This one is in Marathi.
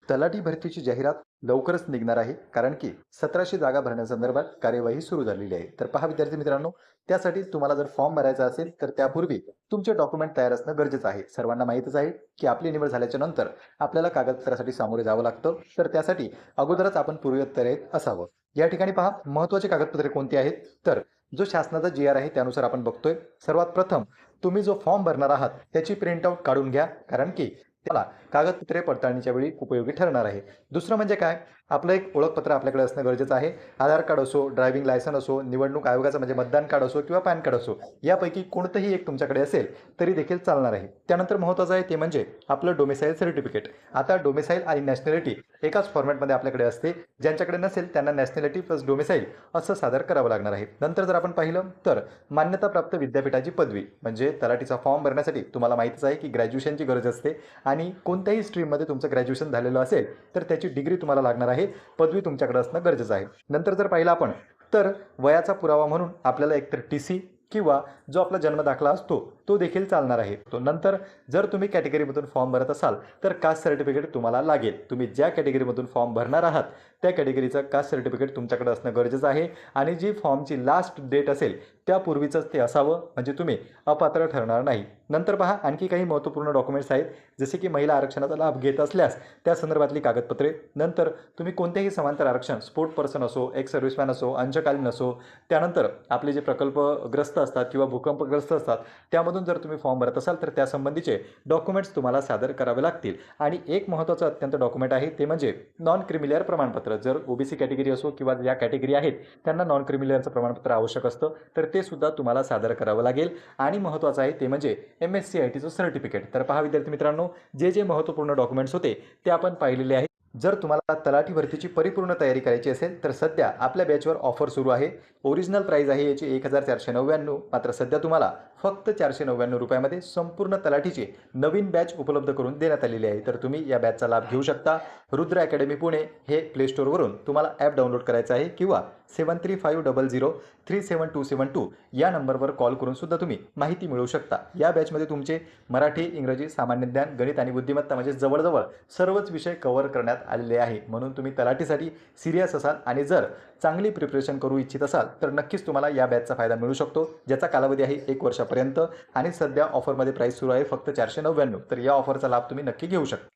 तलाठी भरतीची जाहिरात लवकरच निघणार आहे, कारण की 1700 जागा भरण्यासंदर्भात कार्यवाही सुरू झालेली आहे. तर पहा विद्यार्थी मित्रांनो, त्यासाठी तुम्हाला जर फॉर्म भरायचा असेल तर त्यापूर्वी तुमचे डॉक्युमेंट तयार असणं गरजेचं आहे. सर्वांना माहीतच आहे की आपली निवड झाल्याच्या नंतर आपल्याला कागदपत्रासाठी सामोरे जावं लागतं. तर त्यासाठी अगोदरच आपण पूर्वतयारीत असावं. या ठिकाणी पहा महत्त्वाची कागदपत्रे कोणती आहेत, तर जो शासनाचा जी आर आहे त्यानुसार आपण बघतोय. सर्वात प्रथम तुम्ही जो फॉर्म भरणार आहात त्याची प्रिंटआउट काढून घ्या, कारण की त्याला कागदपत्रे पडताळणीच्या वेळी उपयोगी ठरणार आहे. दुसरं म्हणजे काय, आपलं एक ओळखपत्र आपल्याकडे असणं गरजेचं आहे. आधार कार्ड असो, ड्रायव्हिंग लायसन असो, निवडणूक आयोगाचं म्हणजे मतदान कार्ड असो किंवा पॅन कार्ड असो, यापैकी कोणतंही एक तुमच्याकडे असेल तरी देखील चालणार आहे. त्यानंतर महत्त्वाचं आहे ते म्हणजे आपलं डोमिसाईल सर्टिफिकेट. आता डोमिसाईल आणि नॅशनॅलिटी एकाच फॉर्मॅटमध्ये आपल्याकडे असते. ज्यांच्याकडे नसेल त्यांना नॅशनॅलिटी प्लस डोमिसाईल असं सादर करावं लागणार आहे. नंतर जर आपण पाहिलं तर मान्यताप्राप्त विद्यापीठाची पदवी, म्हणजे तलाठीचा फॉर्म भरण्यासाठी तुम्हाला माहितीच आहे की ग्रॅज्युएशनची गरज असते आणि कोणत्याही स्ट्रीममध्ये तुमचं ग्रॅज्युएशन झालेलं असेल तर त्याची डिग्री तुम्हाला लागणार आहे. पदवी तुमच्याकडे असणं गरजेचं आहे. नंतर जर पाहिलं आपण तर वयाचा पुरावा म्हणून आपल्याला एकतर टी-सी किंवा जो आपला जन्मदाखला असतो तो देखील चालणार आहे. तो नंतर जर तुम्ही कॅटेगरीमधून फॉर्म भरत असाल तर कास्ट सर्टिफिकेट तुम्हाला लागेल. तुम्ही ज्या कॅटेगरीमधून फॉर्म भरणार आहात त्या कॅटेगरीचं कास्ट सर्टिफिकेट तुमच्याकडे असणं गरजेचं आहे आणि जी फॉर्मची लास्ट डेट असेल त्यापूर्वीचंच ते असावं, म्हणजे तुम्ही अपात्र ठरणार नाही. नंतर पहा आणखी काही महत्त्वपूर्ण डॉक्युमेंट्स आहेत, जसे की महिला आरक्षणाचा लाभ घेत असल्यास त्या संदर्भातली कागदपत्रे. नंतर तुम्ही कोणतेही समांतर आरक्षण, स्पोर्ट पर्सन असो, एक्स सर्व्हिसमॅन असो, अंशकालीन असो, त्यानंतर आपले जे प्रकल्पग्रस्त असतात किंवा भूकंपग्रस्त असतात त्यामधून जर तुम्ही फॉर्म भरत असाल तर त्यासंबंधीचे डॉक्युमेंट्स तुम्हाला सादर करावे लागतील. आणि एक महत्त्वाचं अत्यंत डॉक्युमेंट आहे ते म्हणजे नॉन क्रिमिलियर प्रमाणपत्र. जर ओबीसी कॅटेगरी असो किंवा ज्या कॅटेगरी आहेत त्यांना नॉन क्रिमिलियरचं प्रमाणपत्र आवश्यक असतं, तर ते सुद्धा तुम्हाला सादर करावं लागेल. आणि महत्त्वाचं आहे ते म्हणजे MSc-ITचं सर्टिफिकेट. तर पहा विद्यार्थी मित्रांनो, जे महत्त्वपूर्ण डॉक्युमेंट्स होते ते आपण पाहिलेले आहेत. जर तुम्हाला तलाठी भरतीची परिपूर्ण तयारी करायची असेल तर सध्या आपल्या बॅचवर ऑफर सुरू आहे. ओरिजिनल प्राईज आहे याची 1499, मात्र सध्या तुम्हाला फक्त 499 रुपयामध्ये संपूर्ण तलाठीची नवीन बॅच उपलब्ध करून देण्यात आलेली आहे. तर तुम्ही या बॅचचा लाभ घेऊ शकता. रुद्र अकॅडमी पुणे हे प्ले स्टोअरवरून तुम्हाला ॲप डाउनलोड करायचं आहे किंवा 7350037272 या नंबरवर कॉल करून सुद्धा तुम्ही माहिती मिळवू शकता. या बॅचमध्ये तुमचे मराठी, इंग्रजी, सामान्य ज्ञान, गणित आणि बुद्धिमत्ता म्हणजे जवळजवळ सर्वच विषय कव्हर करण्यात आलेले आहे. म्हणून तुम्ही तलाठीसाठी सिरियस असाल आणि जर चांगली प्रिपरेशन करू इच्छित असाल तर नक्कीच तुम्हाला या बॅचचा फायदा मिळू शकतो, ज्याचा कालावधी आहे 1 वर्षापर्यंत आणि सध्या ऑफरमध्ये प्राईस सुरू आहे फक्त 499. तर या ऑफरचा लाभ तुम्ही नक्की घेऊ शकता.